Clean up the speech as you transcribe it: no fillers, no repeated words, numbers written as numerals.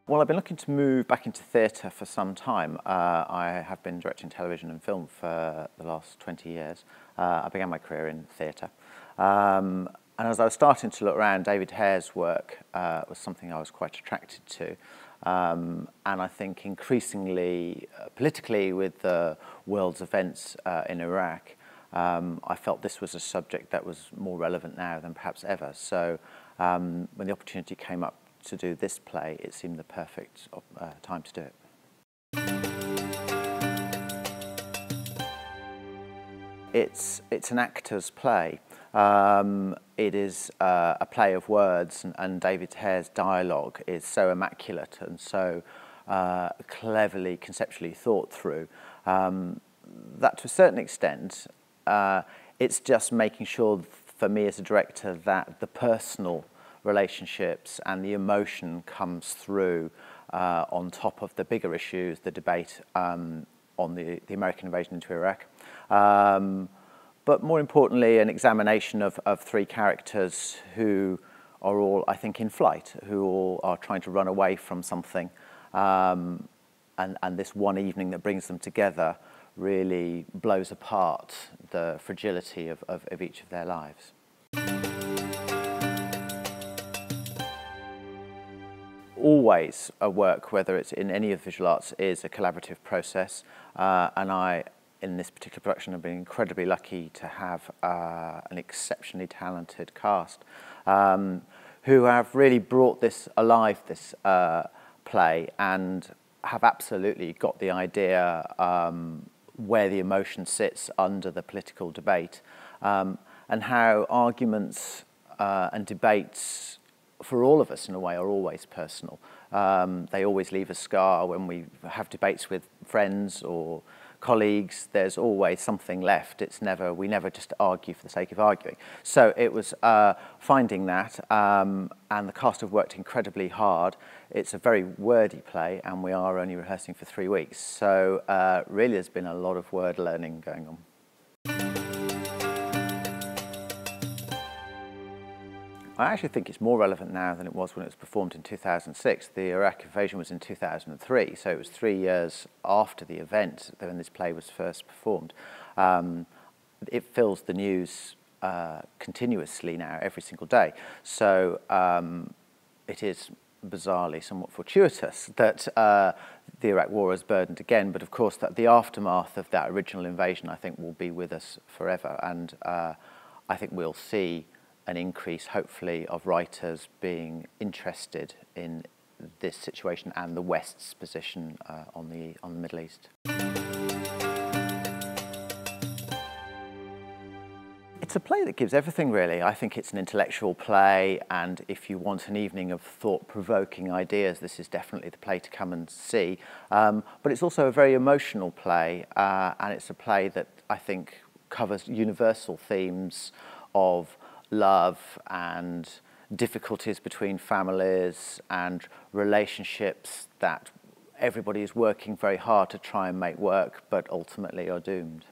Well, I've been looking to move back into theatre for some time. I have been directing television and film for the last 20 years. I began my career in theatre. And as I was starting to look around, David Hare's work was something I was quite attracted to. And I think increasingly, politically, with the world's events in Iraq, I felt this was a subject that was more relevant now than perhaps ever. So when the opportunity came up to do this play, it seemed the perfect time to do it. It's an actor's play. It is a play of words, and David Hare's dialogue is so immaculate and so cleverly, conceptually thought through that to a certain extent, it's just making sure for me as a director that the personal relationships and the emotion comes through on top of the bigger issues, the debate on the American invasion into Iraq. But more importantly, an examination of three characters who are all, I think, in flight, who all are trying to run away from something. And this one evening that brings them together really blows apart the fragility of each of their lives. Always a work, whether it's in any of the visual arts, is a collaborative process. And I, in this particular production, have been incredibly lucky to have an exceptionally talented cast who have really brought this alive, this play, and have absolutely got the idea where the emotion sits under the political debate, and how arguments and debates for all of us, in a way, are always personal. They always leave a scar. When we have debates with friends or colleagues, there's always something left. We never just argue for the sake of arguing. So it was finding that, and the cast have worked incredibly hard. It's a very wordy play, and we are only rehearsing for 3 weeks. So really there's been a lot of word learning going on. I actually think it's more relevant now than it was when it was performed in 2006. The Iraq invasion was in 2003, so it was 3 years after the event when this play was first performed. It fills the news continuously now, every single day. So it is bizarrely somewhat fortuitous that the Iraq war is burdened again, but of course that the aftermath of that original invasion, I think, will be with us forever. And I think we'll see an increase, hopefully, of writers being interested in this situation and the West's position on the Middle East. It's a play that gives everything, really. I think it's an intellectual play, and if you want an evening of thought-provoking ideas, this is definitely the play to come and see. But it's also a very emotional play, and it's a play that I think covers universal themes of love and difficulties between families and relationships that everybody is working very hard to try and make work, but ultimately are doomed.